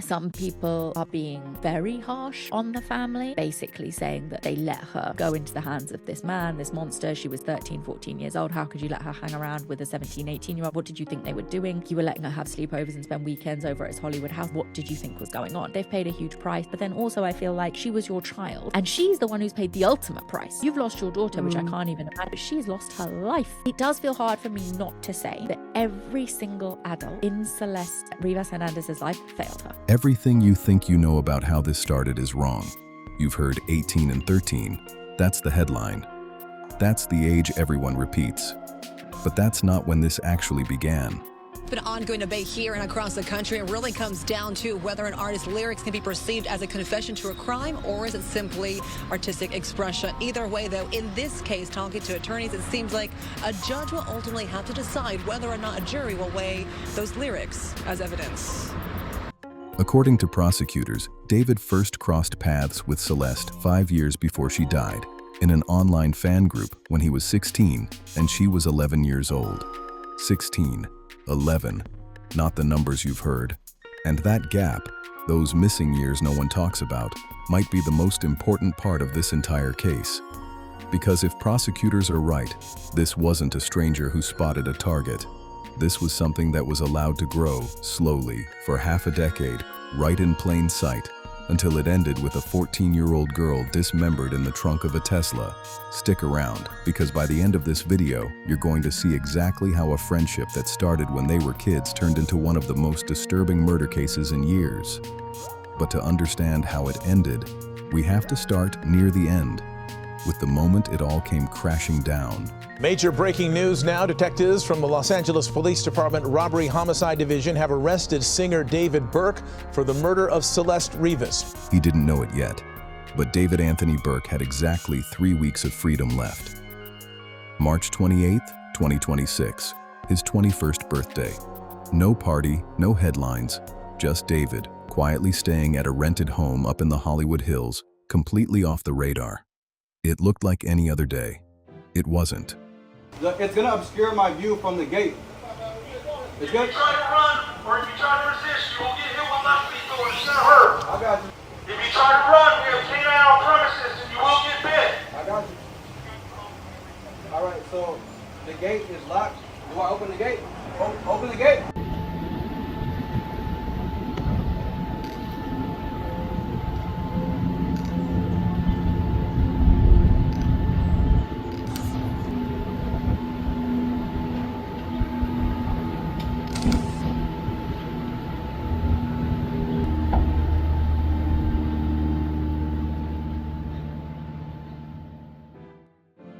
Some people are being very harsh on the family, basically saying that they let her go into the hands of this man, this monster. She was 13, 14 years old. How could you let her hang around with a 17, 18-year-old? What did you think they were doing? You were letting her have sleepovers and spend weekends over at his Hollywood house. What did you think was going on? They've paid a huge price, but then also I feel like she was your child, and she's the one who's paid the ultimate price. You've lost your daughter, which I can't even imagine. She's lost her life. It does feel hard for me not to say that every single adult in Celeste Rivas Hernandez's life failed her. Everything you think you know about how this started is wrong. You've heard 18 and 13. That's the headline. That's the age everyone repeats. But that's not when this actually began. Been ongoing debate here and across the country. It really comes down to whether an artist's lyrics can be perceived as a confession to a crime, or is it simply artistic expression. Either way, though, in this case, talking to attorneys, it seems like a judge will ultimately have to decide whether or not a jury will weigh those lyrics as evidence. According to prosecutors, David first crossed paths with Celeste 5 years before she died, in an online fan group when he was 16 and she was 11 years old. 16. 11, not the numbers you've heard. And that gap, those missing years no one talks about, might be the most important part of this entire case. Because if prosecutors are right, this wasn't a stranger who spotted a target. This was something that was allowed to grow slowly for half a decade, right in plain sight, until it ended with a 14-year-old girl dismembered in the trunk of a Tesla. Stick around, because by the end of this video, you're going to see exactly how a friendship that started when they were kids turned into one of the most disturbing murder cases in years. But to understand how it ended, we have to start near the end, with the moment it all came crashing down. Major breaking news now. Detectives from the Los Angeles Police Department Robbery Homicide Division have arrested singer David Burke for the murder of Celeste Rivas. He didn't know it yet, but David Anthony Burke had exactly 3 weeks of freedom left. March 28, 2026, his 21st birthday. No party, no headlines, just David, quietly staying at a rented home up in the Hollywood Hills, completely off the radar. It looked like any other day. It wasn't. It's gonna obscure my view from the gate. It's good? If you try to run or if you try to resist, you will get hit with my feet or it's gonna hurt. I got you. If you try to run, we have canine on premises and you will get bit. I got you. All right, so the gate is locked. Do I open the gate? Open the gate.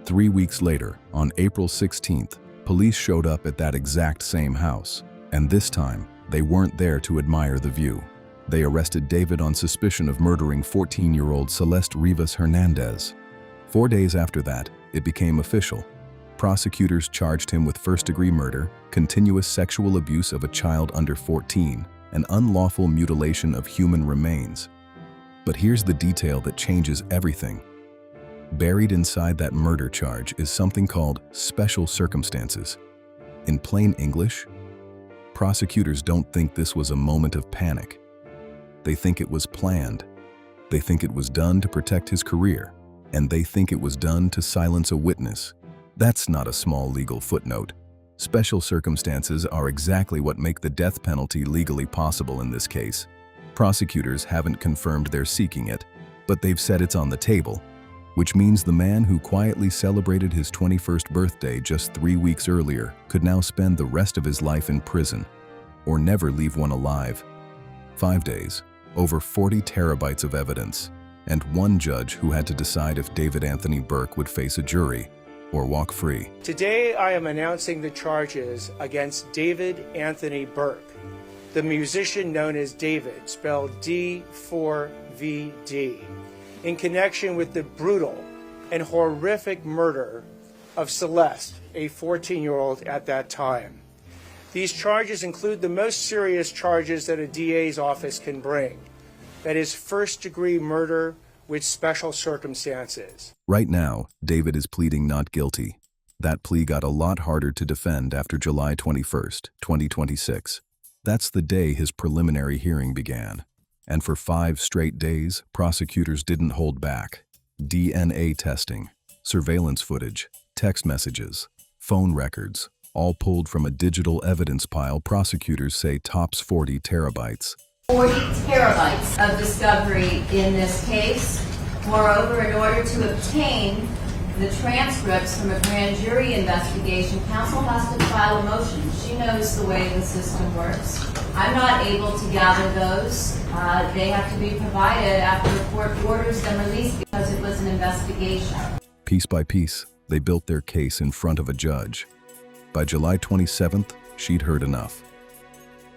3 weeks later, on April 16th, police showed up at that exact same house. And this time, they weren't there to admire the view. They arrested David on suspicion of murdering 14-year-old Celeste Rivas Hernandez. 4 days after that, it became official. Prosecutors charged him with first-degree murder, continuous sexual abuse of a child under 14, and unlawful mutilation of human remains. But here's the detail that changes everything. Buried inside that murder charge is something called special circumstances. In plain English, prosecutors don't think this was a moment of panic. They think it was planned. They think it was done to protect his career, and they think it was done to silence a witness. That's not a small legal footnote. Special circumstances are exactly what make the death penalty legally possible in this case. Prosecutors haven't confirmed they're seeking it, but they've said it's on the table, which means the man who quietly celebrated his 21st birthday just 3 weeks earlier could now spend the rest of his life in prison, or never leave one alive. 5 days, over 40 terabytes of evidence, and one judge who had to decide if David Anthony Burke would face a jury or walk free. Today I am announcing the charges against David Anthony Burke, the musician known as David, spelled D4vd, in connection with the brutal and horrific murder of Celeste, a 14-year-old at that time. These charges include the most serious charges that a DA's office can bring. That is first-degree murder with special circumstances. Right now, David is pleading not guilty. That plea got a lot harder to defend after July 21st, 2026. That's the day his preliminary hearing began. And for 5 straight days, prosecutors didn't hold back. DNA testing, surveillance footage, text messages, phone records, all pulled from a digital evidence pile prosecutors say tops 40 terabytes. 40 terabytes of discovery in this case. Moreover, in order to obtain the transcripts from a grand jury investigation, counsel has to file a motion. She knows the way the system works. I'm not able to gather those. They have to be provided after the court orders them released because it was an investigation. Piece by piece, they built their case in front of a judge. By July 27th, she'd heard enough.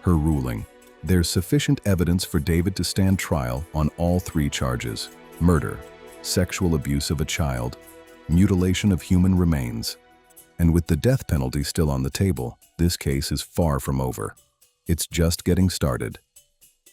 Her ruling: there's sufficient evidence for David to stand trial on all 3 charges: murder, sexual abuse of a child, mutilation of human remains. And with the death penalty still on the table, this case is far from over. It's just getting started.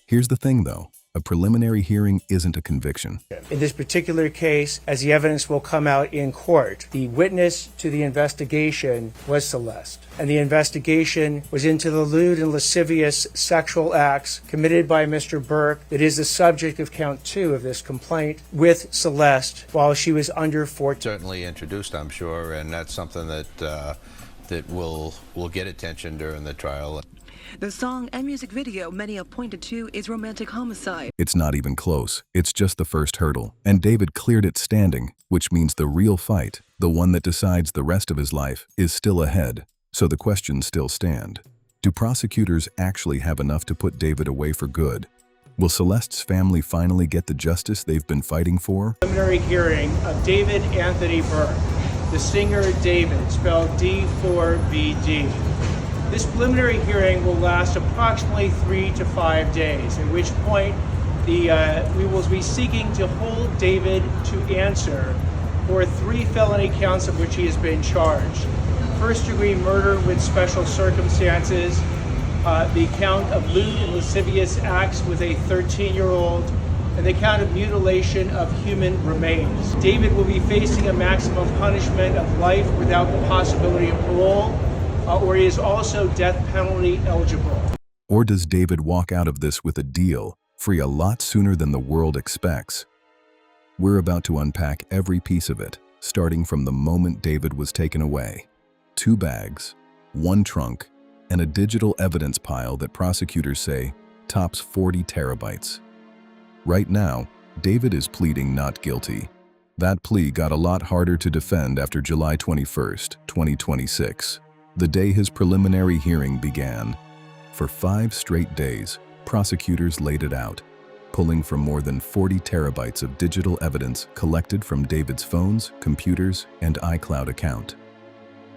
Here's the thing, though. A preliminary hearing isn't a conviction. In this particular case, as the evidence will come out in court, the witness to the investigation was Celeste. And the investigation was into the lewd and lascivious sexual acts committed by Mr. Burke that is the subject of count 2 of this complaint with Celeste while she was under 14. Certainly introduced, I'm sure, and that's something that will get attention during the trial. The song and music video many have pointed to is romantic homicide. It's not even close. It's just the first hurdle. And David cleared it standing, which means the real fight, the one that decides the rest of his life, is still ahead. So the questions still stand. Do prosecutors actually have enough to put David away for good? Will Celeste's family finally get the justice they've been fighting for? Preliminary hearing of David Anthony Burke, the singer David, spelled D4vd. This preliminary hearing will last approximately 3 to 5 days, at which point we will be seeking to hold David to answer for 3 felony counts of which he has been charged. First-degree murder with special circumstances, the count of lewd and lascivious acts with a 13-year-old, and the count of mutilation of human remains. David will be facing a maximum punishment of life without the possibility of parole, or he is also death penalty eligible. Or does David walk out of this with a deal, free a lot sooner than the world expects? We're about to unpack every piece of it, starting from the moment David was taken away. 2 bags, 1 trunk, and a digital evidence pile that prosecutors say tops 40 terabytes. Right now, David is pleading not guilty. That plea got a lot harder to defend after July 21st, 2026. The day his preliminary hearing began. For 5 straight days, prosecutors laid it out, pulling from more than 40 terabytes of digital evidence collected from David's phones, computers, and iCloud account.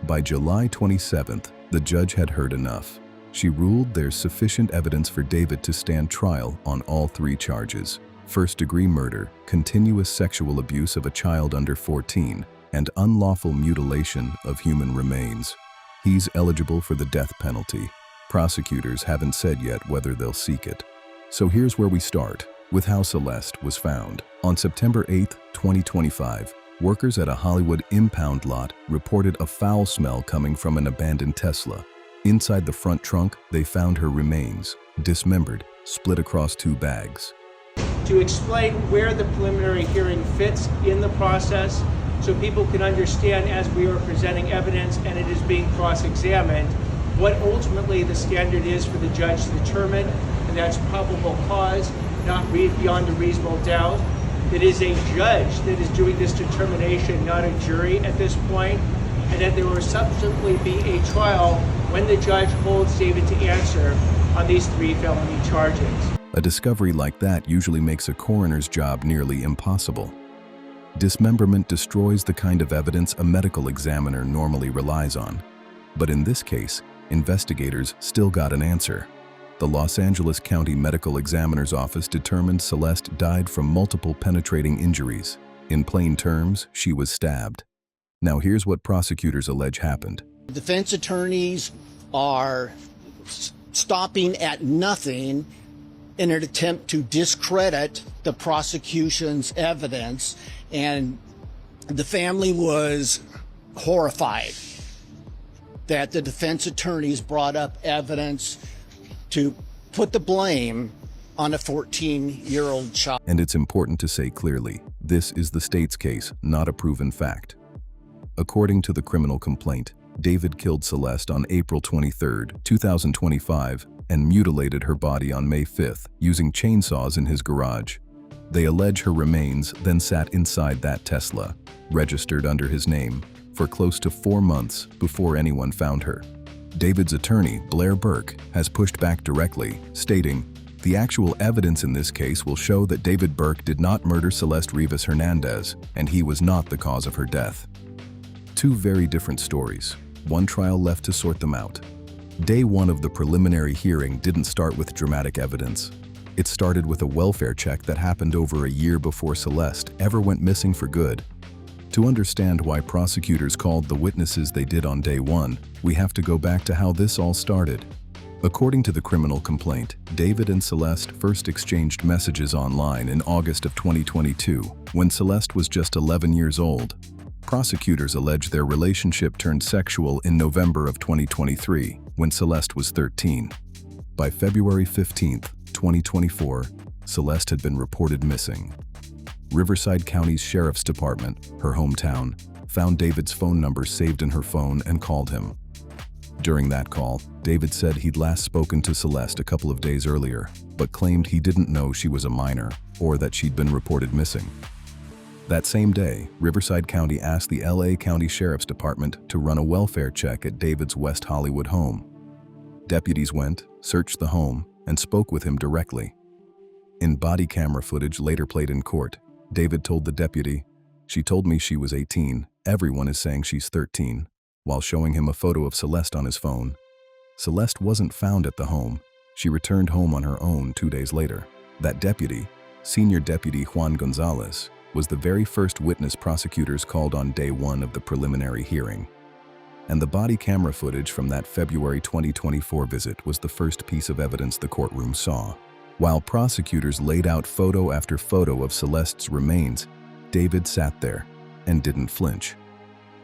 By July 27th, the judge had heard enough. She ruled there's sufficient evidence for David to stand trial on all 3 charges: first-degree murder, continuous sexual abuse of a child under 14, and unlawful mutilation of human remains. He's eligible for the death penalty. Prosecutors haven't said yet whether they'll seek it. So here's where we start, with how Celeste was found. On September 8, 2025, workers at a Hollywood impound lot reported a foul smell coming from an abandoned Tesla. Inside the front trunk, they found her remains, dismembered, split across 2 bags. To explain where the preliminary hearing fits in the process, so people can understand as we are presenting evidence and it is being cross-examined, what ultimately the standard is for the judge to determine, and that's probable cause, not beyond a reasonable doubt. It is a judge that is doing this determination, not a jury at this point, and that there will subsequently be a trial when the judge holds David to answer on these 3 felony charges. A discovery like that usually makes a coroner's job nearly impossible. Dismemberment destroys the kind of evidence a medical examiner normally relies on. But in this case, investigators still got an answer. The Los Angeles County Medical Examiner's Office determined Celeste died from multiple penetrating injuries. In plain terms, she was stabbed. Now here's what prosecutors allege happened. Defense attorneys are stopping at nothing in an attempt to discredit the prosecution's evidence, and the family was horrified that the defense attorneys brought up evidence to put the blame on a 14-year-old child. And it's important to say clearly, this is the state's case, not a proven fact. According to the criminal complaint, David killed Celeste on April 23, 2025, and mutilated her body on May 5th using chainsaws in his garage. They allege her remains then sat inside that Tesla, registered under his name, for close to 4 months before anyone found her. David's attorney, Blair Burke, has pushed back directly, stating, "The actual evidence in this case will show that David Burke did not murder Celeste Rivas Hernandez, and he was not the cause of her death." Two very different stories, one trial left to sort them out. Day one of the preliminary hearing didn't start with dramatic evidence. It started with a welfare check that happened over a year before Celeste ever went missing for good. To understand why prosecutors called the witnesses they did on day one, we have to go back to how this all started. According to the criminal complaint, David and Celeste first exchanged messages online in August of 2022, when Celeste was just 11 years old. Prosecutors allege their relationship turned sexual in November of 2023, when Celeste was 13. By February 15, 2024, Celeste had been reported missing. Riverside County's Sheriff's Department, her hometown, found David's phone number saved in her phone and called him. During that call, David said he'd last spoken to Celeste a couple of days earlier, but claimed he didn't know she was a minor or that she'd been reported missing. That same day, Riverside County asked the LA County Sheriff's Department to run a welfare check at David's West Hollywood home. Deputies went, searched the home, and spoke with him directly. In body camera footage later played in court, David told the deputy, "She told me she was 18, everyone is saying she's 13, while showing him a photo of Celeste on his phone. Celeste wasn't found at the home. She returned home on her own 2 days later. That deputy, Senior Deputy Juan Gonzalez, was the very first witness prosecutors called on day one of the preliminary hearing. And the body camera footage from that February 2024 visit was the first piece of evidence the courtroom saw. While prosecutors laid out photo after photo of Celeste's remains, David sat there and didn't flinch.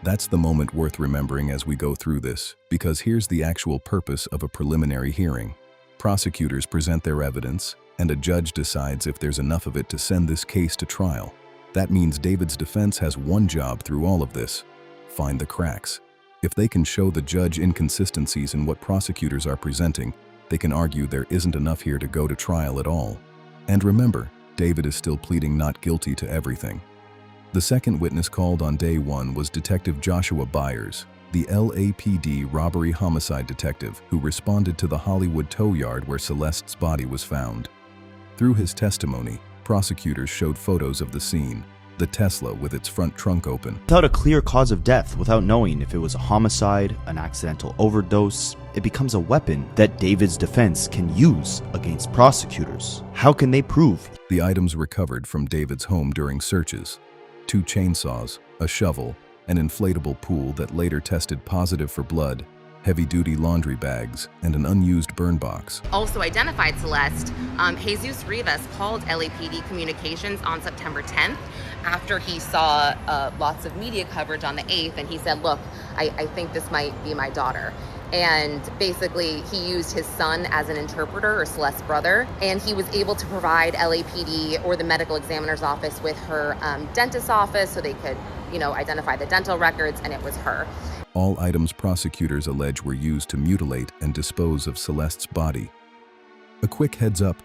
That's the moment worth remembering as we go through this, because here's the actual purpose of a preliminary hearing. Prosecutors present their evidence, and a judge decides if there's enough of it to send this case to trial. That means David's defense has one job through all of this: find the cracks. If they can show the judge inconsistencies in what prosecutors are presenting, they can argue there isn't enough here to go to trial at all. And remember, David is still pleading not guilty to everything. The second witness called on day one was Detective Joshua Byers, the LAPD robbery homicide detective who responded to the Hollywood tow yard where Celeste's body was found. Through his testimony, prosecutors showed photos of the scene, the Tesla with its front trunk open. Without a clear cause of death, without knowing if it was a homicide, an accidental overdose, it becomes a weapon that David's defense can use against prosecutors. How can they prove? The items recovered from David's home during searches: 2 chainsaws, a shovel, an inflatable pool that later tested positive for blood, heavy-duty laundry bags, and an unused burn box. Also identified Celeste, Jesus Rivas called LAPD Communications on September 10th after he saw lots of media coverage on the 8th, and he said, "Look, I think this might be my daughter." And basically, he used his son as an interpreter, or Celeste's brother, and he was able to provide LAPD or the medical examiner's office with her dentist's office so they could, identify the dental records, and it was her. All items prosecutors allege were used to mutilate and dispose of Celeste's body. A quick heads up,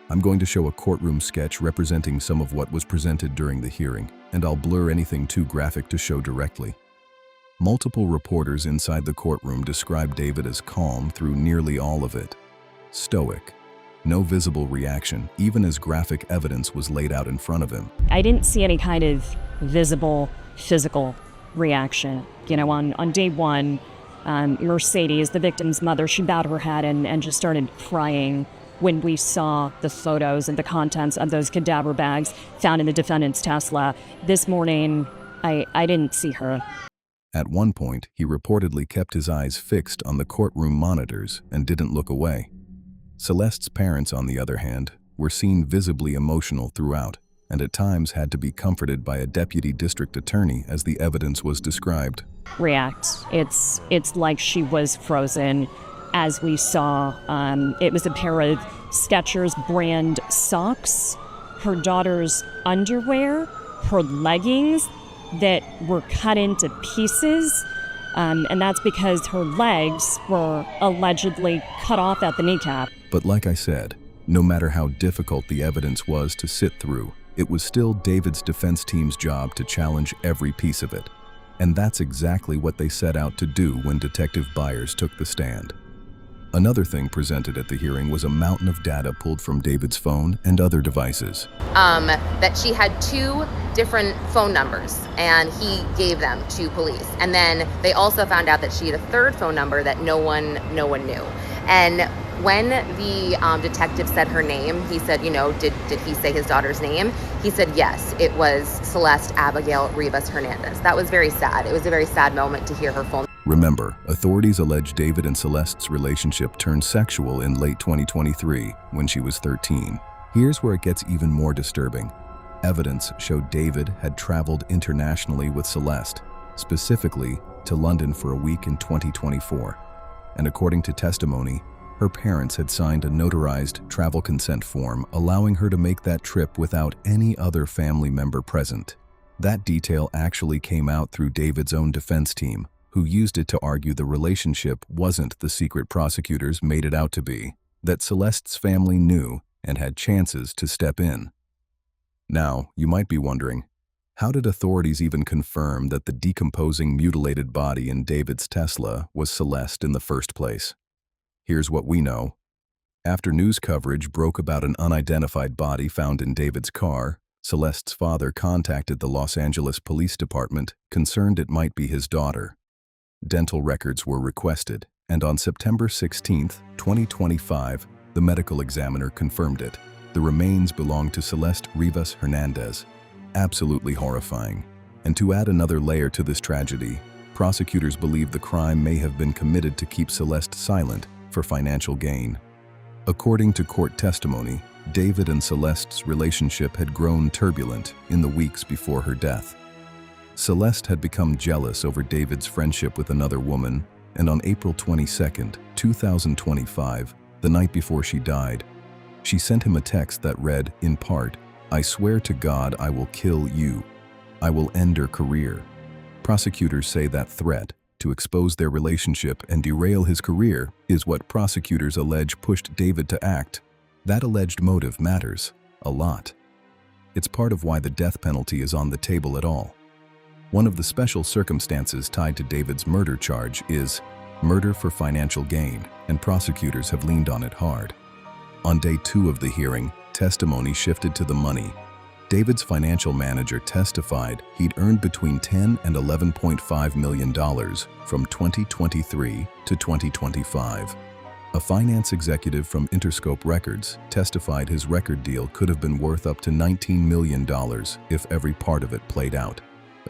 I'm going to show a courtroom sketch representing some of what was presented during the hearing, and I'll blur anything too graphic to show directly. Multiple reporters inside the courtroom described David as calm through nearly all of it. Stoic. No visible reaction, even as graphic evidence was laid out in front of him. I didn't see any kind of visible, physical reaction. On day one, Mercedes, the victim's mother, she bowed her head and just started crying when we saw the photos and the contents of those cadaver bags found in the defendant's Tesla. This morning, I didn't see her. At one point, he reportedly kept his eyes fixed on the courtroom monitors and didn't look away. Celeste's parents, on the other hand, were seen visibly emotional throughout, and at times had to be comforted by a deputy district attorney as the evidence was described. React. It's like she was frozen. as we saw. It was a pair of Skechers brand socks, her daughter's underwear, her leggings that were cut into pieces. And that's because her legs were allegedly cut off at the kneecap. But like I said, no matter how difficult the evidence was to sit through, it was still David's defense team's job to challenge every piece of it. And that's exactly what they set out to do when Detective Byers took the stand. Another thing presented at the hearing was a mountain of data pulled from David's phone and other devices. That she had 2 different phone numbers, and he gave them to police. And then they also found out that she had a 3rd phone number that no one knew. And when the detective said her name, he said, did he say his daughter's name? He said, yes, it was Celeste Abigail Rivas Hernandez. That was very sad. It was a very sad moment to hear her full name. Remember, authorities allege David and Celeste's relationship turned sexual in late 2023 when she was 13. Here's where it gets even more disturbing. Evidence showed David had traveled internationally with Celeste, specifically to London for a week in 2024. And according to testimony, her parents had signed a notarized travel consent form allowing her to make that trip without any other family member present. That detail actually came out through David's own defense team, who used it to argue the relationship wasn't the secret prosecutors made it out to be, that Celeste's family knew and had chances to step in. Now, you might be wondering, how did authorities even confirm that the decomposing, mutilated body in David's Tesla was Celeste in the first place? Here's what we know. After news coverage broke about an unidentified body found in David's car, Celeste's father contacted the Los Angeles Police Department, concerned it might be his daughter. Dental records were requested, and on September 16, 2025, the medical examiner confirmed it. The remains belonged to Celeste Rivas Hernandez. Absolutely horrifying. And to add another layer to this tragedy, prosecutors believe the crime may have been committed to keep Celeste silent for financial gain. According to court testimony, David and Celeste's relationship had grown turbulent in the weeks before her death. Celeste had become jealous over David's friendship with another woman, and on April 22, 2025, the night before she died, she sent him a text that read, in part, "I swear to God I will kill you. I will end her career." Prosecutors say that threat, to expose their relationship and derail his career, is what prosecutors allege pushed David to act. That alleged motive matters a lot. It's part of why the death penalty is on the table at all. One of the special circumstances tied to David's murder charge is murder for financial gain, and prosecutors have leaned on it hard. On day 2 of the hearing, testimony shifted to the money. David's financial manager testified he'd earned between $10 and $11.5 million from 2023 to 2025. A finance executive from Interscope Records testified his record deal could have been worth up to $19 million if every part of it played out,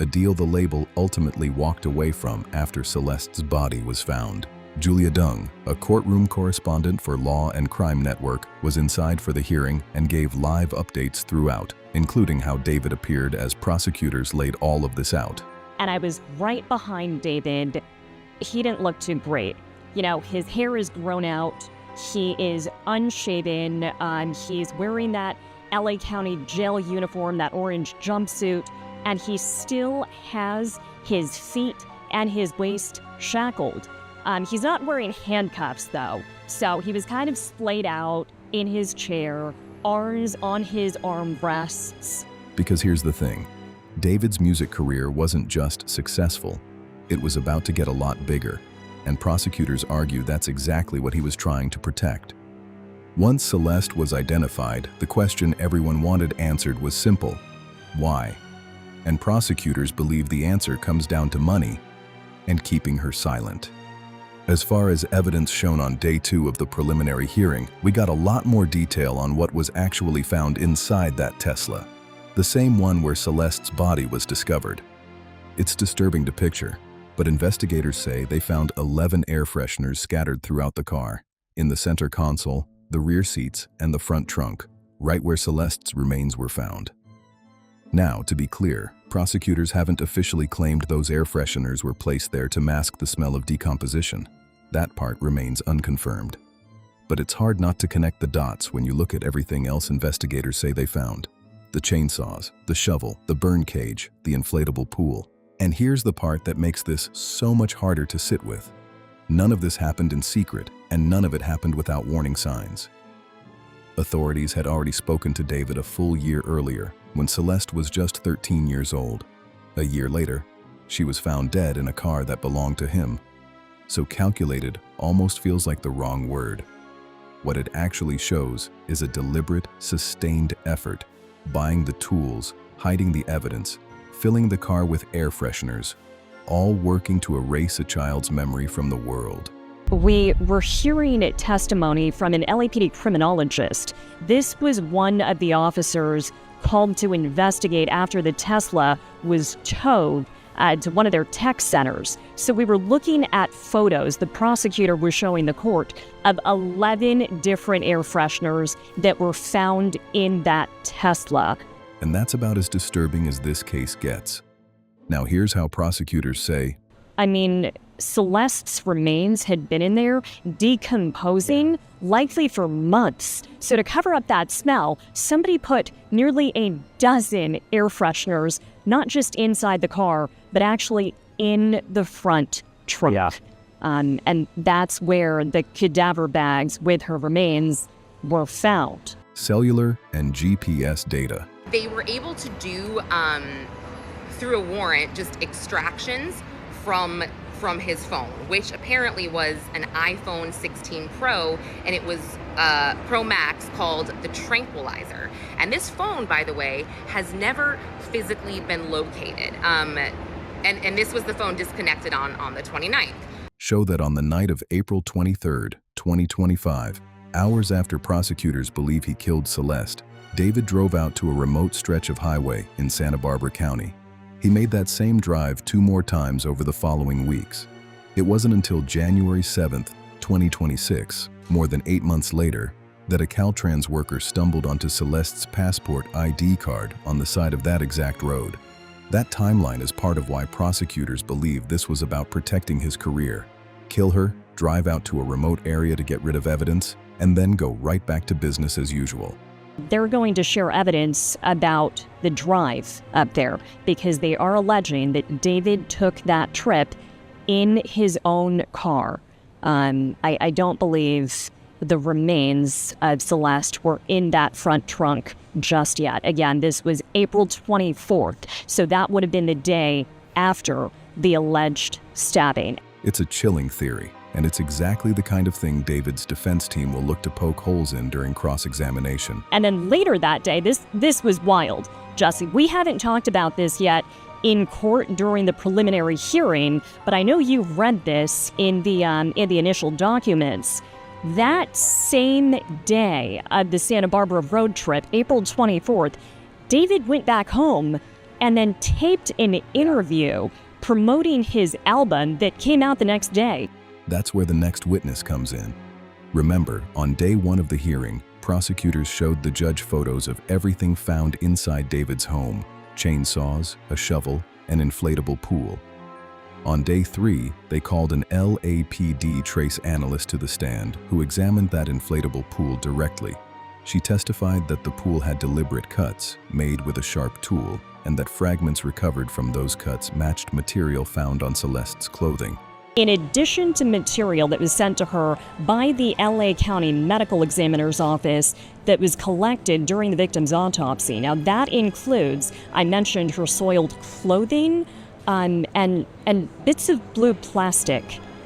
a deal the label ultimately walked away from after Celeste's body was found. Julia Dung, a courtroom correspondent for Law and Crime Network, was inside for the hearing and gave live updates throughout, including how David appeared as prosecutors laid all of this out. And I was right behind David. He didn't look too great. His hair is grown out. He is unshaven. He's wearing that LA County jail uniform, that orange jumpsuit, and he still has his feet and his waist shackled. He's not wearing handcuffs, though, so he was kind of splayed out in his chair, arms on his armrests. Because here's the thing. David's music career wasn't just successful. It was about to get a lot bigger, and prosecutors argue that's exactly what he was trying to protect. Once Celeste was identified, the question everyone wanted answered was simple: why? And prosecutors believe the answer comes down to money and keeping her silent. As far as evidence shown on day 2 of the preliminary hearing, we got a lot more detail on what was actually found inside that Tesla, the same one where Celeste's body was discovered. It's disturbing to picture, but investigators say they found 11 air fresheners scattered throughout the car, in the center console, the rear seats, and the front trunk, right where Celeste's remains were found. Now, to be clear, prosecutors haven't officially claimed those air fresheners were placed there to mask the smell of decomposition. That part remains unconfirmed. But it's hard not to connect the dots when you look at everything else investigators say they found. The chainsaws, the shovel, the burn cage, the inflatable pool. And here's the part that makes this so much harder to sit with. None of this happened in secret, and none of it happened without warning signs. Authorities had already spoken to David a full year earlier, when Celeste was just 13 years old. A year later, she was found dead in a car that belonged to him. So calculated almost feels like the wrong word. What it actually shows is a deliberate, sustained effort, buying the tools, hiding the evidence, filling the car with air fresheners, all working to erase a child's memory from the world. We were hearing testimony from an LAPD criminologist. This was one of the officers called to investigate after the Tesla was towed to one of their tech centers. So we were looking at photos the prosecutor was showing the court of 11 different air fresheners that were found in that Tesla. And that's about as disturbing as this case gets. Now here's how prosecutors say. I mean, Celeste's remains had been in there decomposing, likely for months. So to cover up that smell, somebody put nearly a dozen air fresheners, not just inside the car, but actually in the front trunk. Yeah. And that's where the cadaver bags with her remains were found. Cellular and GPS data. They were able to do, through a warrant, just extractions from his phone, which apparently was an iPhone 16 Pro, and it was Pro Max called the Tranquilizer. And this phone, by the way, has never physically been located. And this was the phone disconnected on the 29th. Show that on the night of April 23rd, 2025, hours after prosecutors believe he killed Celeste, David drove out to a remote stretch of highway in Santa Barbara County. He made that same drive 2 more times over the following weeks. It wasn't until January 7th, 2026, more than 8 months later, that a Caltrans worker stumbled onto Celeste's passport ID card on the side of that exact road. That timeline is part of why prosecutors believe this was about protecting his career. Kill her, drive out to a remote area to get rid of evidence, and then go right back to business as usual. They're going to share evidence about the drive up there because they are alleging that David took that trip in his own car. I don't believe the remains of Celeste were in that front trunk just yet. Again, this was April 24th, so that would have been the day after the alleged stabbing. It's a chilling theory, and it's exactly the kind of thing David's defense team will look to poke holes in during cross-examination. And then later that day, this was wild. Jesse, we haven't talked about this yet in court during the preliminary hearing, but I know you read this in the initial documents. That same day of the Santa Barbara road trip, April 24th, David went back home and then taped an interview promoting his album that came out the next day. That's where the next witness comes in. Remember, on day 1 of the hearing, prosecutors showed the judge photos of everything found inside David's home: chainsaws, a shovel, an inflatable pool. On day 3, they called an LAPD trace analyst to the stand who examined that inflatable pool directly. She testified that the pool had deliberate cuts made with a sharp tool and that fragments recovered from those cuts matched material found on Celeste's clothing. In addition to material that was sent to her by the LA County Medical Examiner's Office that was collected during the victim's autopsy. Now that includes, I mentioned her soiled clothing, and bits of blue plastic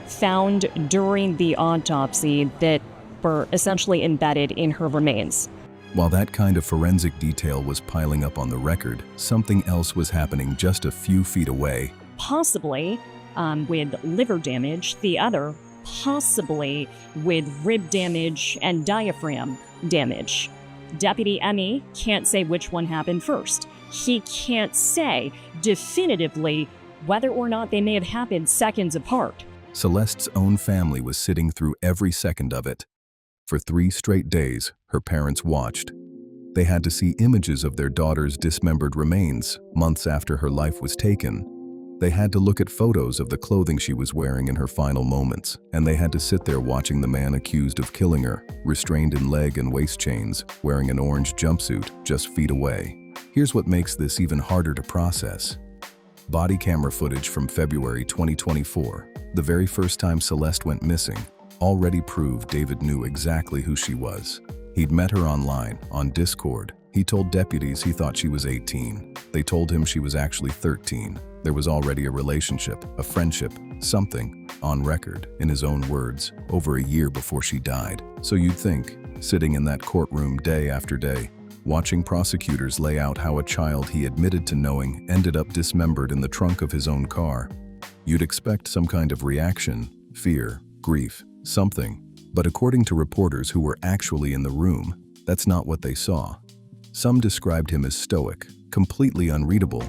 found during the autopsy that were essentially embedded in her remains. While that kind of forensic detail was piling up on the record, something else was happening just a few feet away. Possibly with liver damage, the other possibly with rib damage and diaphragm damage. Deputy Emmy can't say which one happened first. He can't say definitively whether or not they may have happened seconds apart. Celeste's own family was sitting through every second of it. For 3 straight days, her parents watched. They had to see images of their daughter's dismembered remains months after her life was taken. They had to look at photos of the clothing she was wearing in her final moments, and they had to sit there watching the man accused of killing her, restrained in leg and waist chains, wearing an orange jumpsuit just feet away. Here's what makes this even harder to process. Body camera footage from February 2024, the very first time Celeste went missing, already proved David knew exactly who she was. He'd met her online, on Discord. He told deputies he thought she was 18. They told him she was actually 13. There was already a relationship, a friendship, something, on record, in his own words, over a year before she died. So you'd think, sitting in that courtroom day after day, watching prosecutors lay out how a child he admitted to knowing ended up dismembered in the trunk of his own car, you'd expect some kind of reaction, fear, grief, something. But according to reporters who were actually in the room, that's not what they saw. Some described him as stoic, completely unreadable.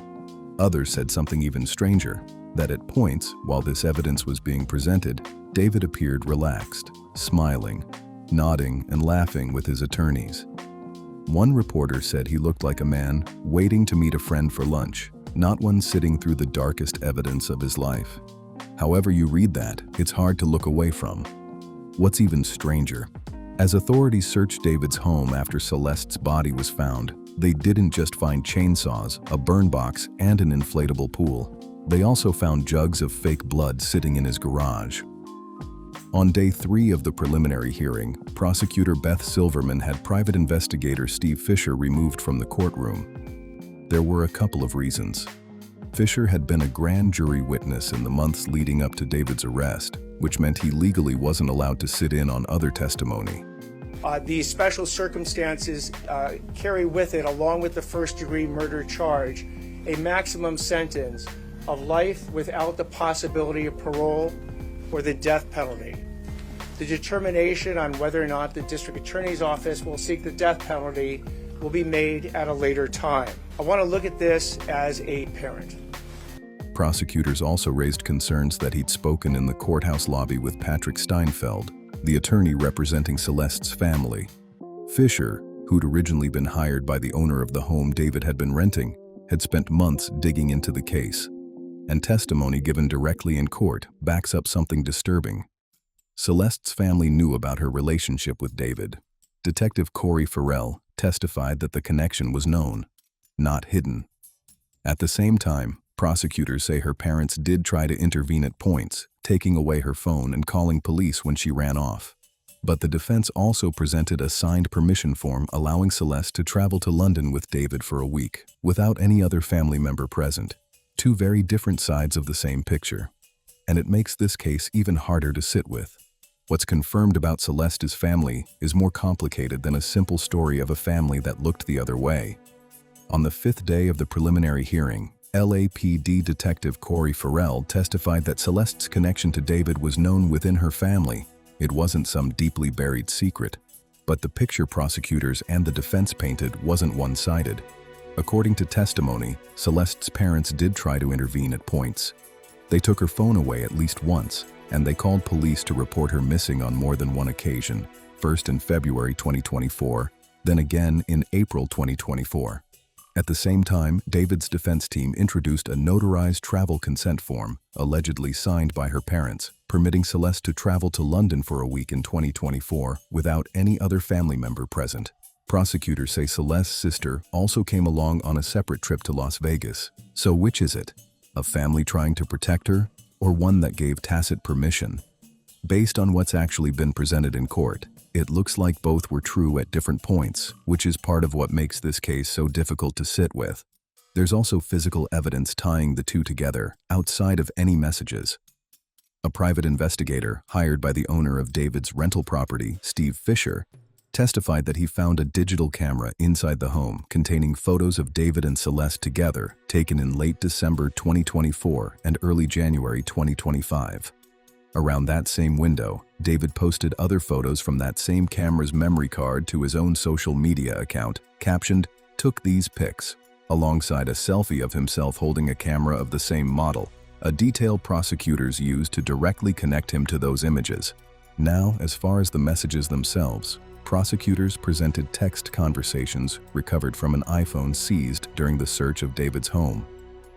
Others said something even stranger, that at points, while this evidence was being presented, David appeared relaxed, smiling, nodding and laughing with his attorneys. One reporter said he looked like a man waiting to meet a friend for lunch, not one sitting through the darkest evidence of his life. However you read that, it's hard to look away from. What's even stranger, as authorities searched David's home after Celeste's body was found, they didn't just find chainsaws, a burn box, and an inflatable pool. They also found jugs of fake blood sitting in his garage. On day 3 of the preliminary hearing, prosecutor Beth Silverman had private investigator Steve Fisher removed from the courtroom. There were a couple of reasons. Fisher had been a grand jury witness in the months leading up to David's arrest, which meant he legally wasn't allowed to sit in on other testimony. These special circumstances carry with it, along with the first-degree murder charge, a maximum sentence of life without the possibility of parole or the death penalty. The determination on whether or not the district attorney's office will seek the death penalty will be made at a later time. I want to look at this as a parent. Prosecutors also raised concerns that he'd spoken in the courthouse lobby with Patrick Steinfeld, the attorney representing Celeste's family. Fisher, who'd originally been hired by the owner of the home David had been renting, had spent months digging into the case. And testimony given directly in court backs up something disturbing. Celeste's family knew about her relationship with David. Detective Corey Farrell testified that the connection was known, not hidden. At the same time, prosecutors say her parents did try to intervene at points, taking away her phone and calling police when she ran off. But the defense also presented a signed permission form allowing Celeste to travel to London with David for a week, without any other family member present. Two very different sides of the same picture. And it makes this case even harder to sit with. What's confirmed about Celeste's family is more complicated than a simple story of a family that looked the other way. On the 5th day of the preliminary hearing, LAPD Detective Corey Farrell testified that Celeste's connection to David was known within her family. It wasn't some deeply buried secret. But the picture prosecutors and the defense painted wasn't one-sided. According to testimony, Celeste's parents did try to intervene at points. They took her phone away at least once, and they called police to report her missing on more than one occasion, first in February 2024, then again in April 2024. At the same time, David's defense team introduced a notarized travel consent form, allegedly signed by her parents, permitting Celeste to travel to London for a week in 2024 without any other family member present. Prosecutors say Celeste's sister also came along on a separate trip to Las Vegas. So which is it? A family trying to protect her, or one that gave tacit permission? Based on what's actually been presented in court, it looks like both were true at different points, which is part of what makes this case so difficult to sit with. There's also physical evidence tying the two together, outside of any messages. A private investigator, hired by the owner of David's rental property, Steve Fisher, testified that he found a digital camera inside the home containing photos of David and Celeste together, taken in late December 2024 and early January 2025. Around that same window, David posted other photos from that same camera's memory card to his own social media account, captioned, "Took these pics," alongside a selfie of himself holding a camera of the same model, a detail prosecutors used to directly connect him to those images. Now, as far as the messages themselves, prosecutors presented text conversations recovered from an iPhone seized during the search of David's home.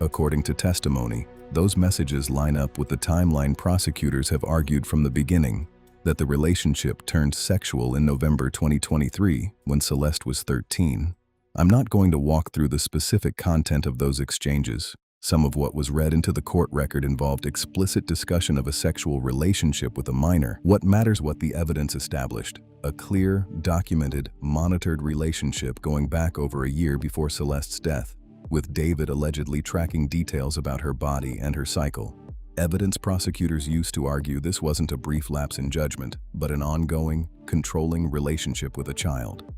According to testimony, Those messages line up with the timeline prosecutors have argued from the beginning, that the relationship turned sexual in November 2023 when Celeste was 13. I'm not going to walk through the specific content of those exchanges. Some of what was read into the court record involved explicit discussion of a sexual relationship with a minor. What matters what the evidence established: a clear, documented, monitored relationship going back over a year before Celeste's death, with David allegedly tracking details about her body and her cycle. Evidence prosecutors used to argue this wasn't a brief lapse in judgment, but an ongoing, controlling relationship with a child.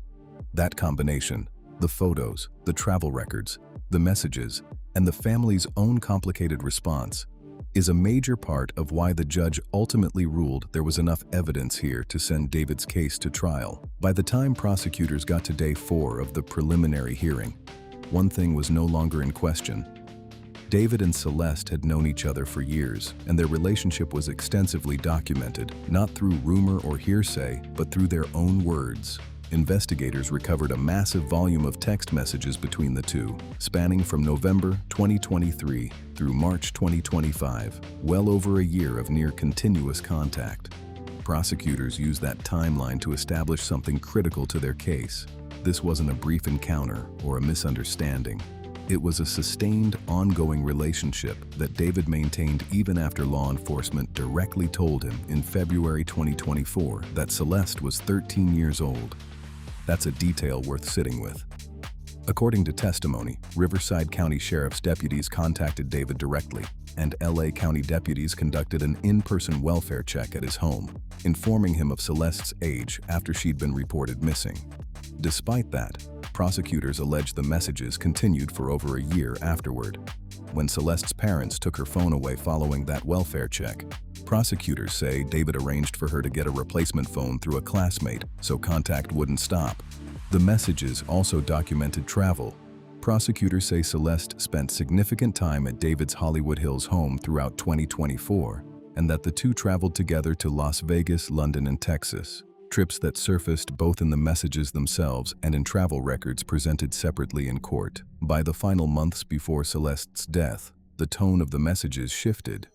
That combination, the photos, the travel records, the messages, and the family's own complicated response, is a major part of why the judge ultimately ruled there was enough evidence here to send David's case to trial. By the time prosecutors got to day 4 of the preliminary hearing, one thing was no longer in question. David and Celeste had known each other for years, and their relationship was extensively documented, not through rumor or hearsay, but through their own words. Investigators recovered a massive volume of text messages between the two, spanning from November 2023 through March 2025, well over a year of near continuous contact. Prosecutors used that timeline to establish something critical to their case. This wasn't a brief encounter or a misunderstanding. It was a sustained, ongoing relationship that David maintained even after law enforcement directly told him in February 2024 that Celeste was 13 years old. That's a detail worth sitting with. According to testimony, Riverside County Sheriff's deputies contacted David directly, and LA County deputies conducted an in-person welfare check at his home, informing him of Celeste's age after she'd been reported missing. Despite that, prosecutors allege the messages continued for over a year afterward. When Celeste's parents took her phone away following that welfare check, prosecutors say David arranged for her to get a replacement phone through a classmate so contact wouldn't stop. The messages also documented travel. Prosecutors say Celeste spent significant time at David's Hollywood Hills home throughout 2024, and that the two traveled together to Las Vegas, London, and Texas. Trips that surfaced both in the messages themselves and in travel records presented separately in court. By the final months before Celeste's death, the tone of the messages shifted.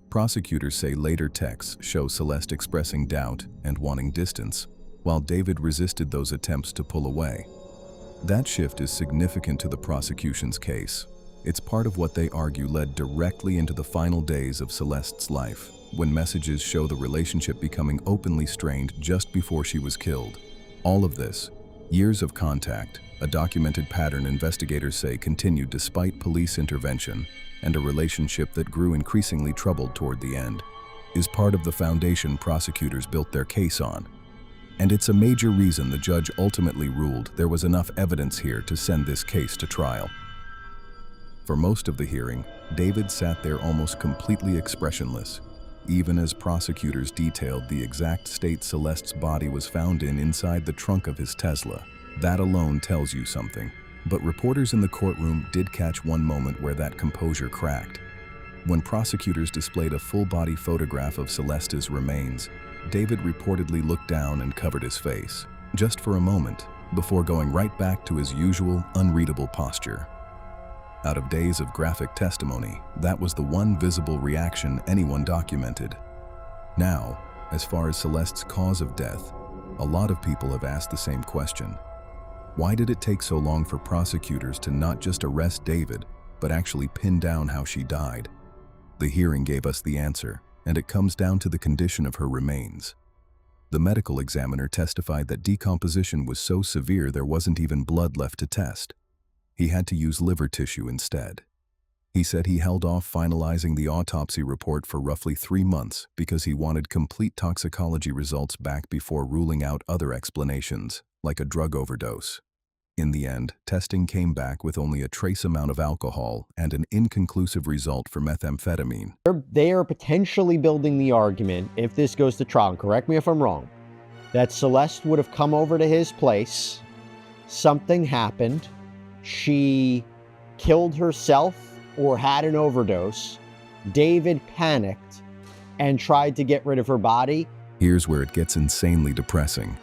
Prosecutors say later texts show Celeste expressing doubt and wanting distance, while David resisted those attempts to pull away. That shift is significant to the prosecution's case. It's part of what they argue led directly into the final days of Celeste's life, when messages show the relationship becoming openly strained just before she was killed. All of this, years of contact, a documented pattern investigators say continued despite police intervention, and a relationship that grew increasingly troubled toward the end, is part of the foundation prosecutors built their case on. And it's a major reason the judge ultimately ruled there was enough evidence here to send this case to trial. For most of the hearing, David sat there almost completely expressionless, even as prosecutors detailed the exact state Celeste's body was found in inside the trunk of his Tesla. That alone tells you something. But reporters in the courtroom did catch one moment where that composure cracked. When prosecutors displayed a full-body photograph of Celeste's remains, David reportedly looked down and covered his face, just for a moment, before going right back to his usual, unreadable posture. Out of days of graphic testimony, that was the one visible reaction anyone documented. Now, as far as Celeste's cause of death, a lot of people have asked the same question. Why did it take so long for prosecutors to not just arrest David, but actually pin down how she died? The hearing gave us the answer, and it comes down to the condition of her remains. The medical examiner testified that decomposition was so severe there wasn't even blood left to test. He had to use liver tissue instead. He said he held off finalizing the autopsy report for roughly 3 months because he wanted complete toxicology results back before ruling out other explanations, like a drug overdose. In the end, testing came back with only a trace amount of alcohol and an inconclusive result for methamphetamine. They are potentially building the argument, if this goes to trial, and correct me if I'm wrong, that Celeste would have come over to his place, something happened, she killed herself or had an overdose, David panicked and tried to get rid of her body. Here's where it gets insanely depressing.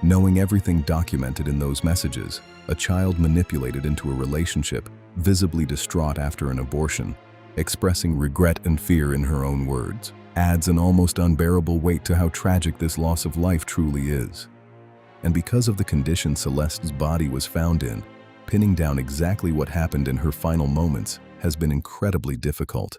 Knowing everything documented in those messages, a child manipulated into a relationship, visibly distraught after an abortion, expressing regret and fear in her own words, adds an almost unbearable weight to how tragic this loss of life truly is. And because of the condition Celeste's body was found in, pinning down exactly what happened in her final moments has been incredibly difficult.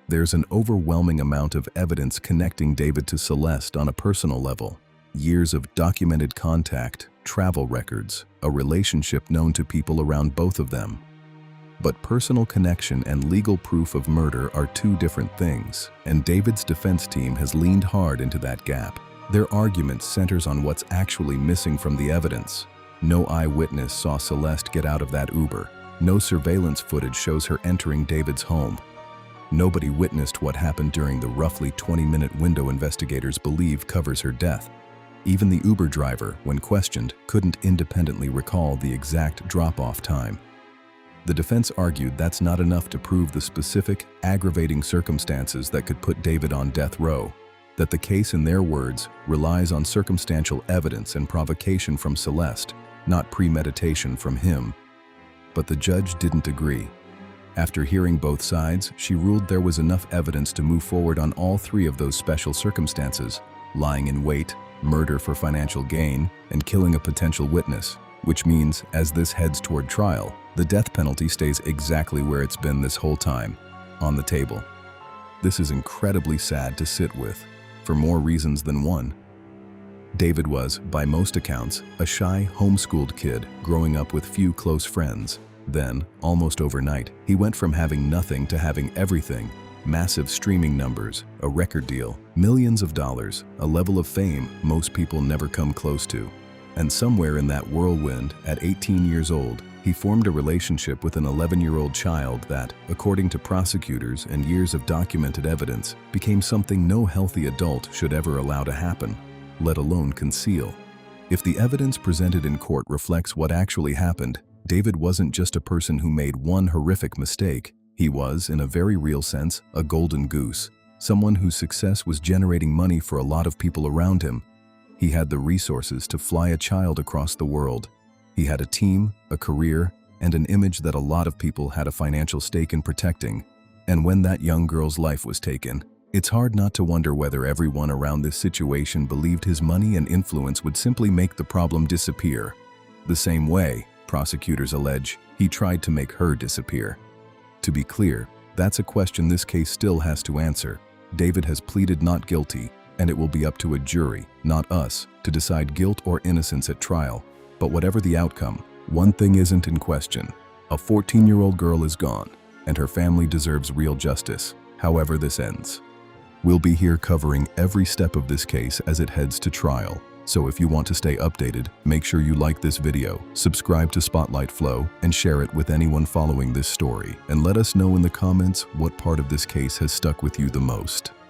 There's an overwhelming amount of evidence connecting David to Celeste on a personal level. Years of documented contact, travel records, a relationship known to people around both of them. But personal connection and legal proof of murder are two different things, and David's defense team has leaned hard into that gap. Their argument centers on what's actually missing from the evidence. No eyewitness saw Celeste get out of that Uber. No surveillance footage shows her entering David's home. Nobody witnessed what happened during the roughly 20-minute window investigators believe covers her death. Even the Uber driver, when questioned, couldn't independently recall the exact drop-off time. The defense argued that's not enough to prove the specific, aggravating circumstances that could put David on death row, that the case, in their words, relies on circumstantial evidence and provocation from Celeste, not premeditation from him. But the judge didn't agree. After hearing both sides, she ruled there was enough evidence to move forward on all three of those special circumstances: lying in wait, murder for financial gain, and killing a potential witness, which means, as this heads toward trial, the death penalty stays exactly where it's been this whole time, on the table. This is incredibly sad to sit with, for more reasons than one. David was, by most accounts, a shy, homeschooled kid growing up with few close friends. Then, almost overnight, he went from having nothing to having everything: massive streaming numbers, a record deal, millions of dollars, a level of fame most people never come close to. And somewhere in that whirlwind, at 18 years old, he formed a relationship with an 11-year-old child that, according to prosecutors and years of documented evidence, became something no healthy adult should ever allow to happen, let alone conceal. If the evidence presented in court reflects what actually happened, David wasn't just a person who made one horrific mistake. He was, in a very real sense, a golden goose, someone whose success was generating money for a lot of people around him. He had the resources to fly a child across the world. He had a team, a career, and an image that a lot of people had a financial stake in protecting. And when that young girl's life was taken, it's hard not to wonder whether everyone around this situation believed his money and influence would simply make the problem disappear. The same way, prosecutors allege, he tried to make her disappear. To be clear, that's a question this case still has to answer. David has pleaded not guilty, and it will be up to a jury, not us, to decide guilt or innocence at trial. But whatever the outcome, one thing isn't in question. A 14-year-old girl is gone, and her family deserves real justice, however this ends. We'll be here covering every step of this case as it heads to trial. So if you want to stay updated, make sure you like this video, subscribe to Spotlight Flow, and share it with anyone following this story. And let us know in the comments what part of this case has stuck with you the most.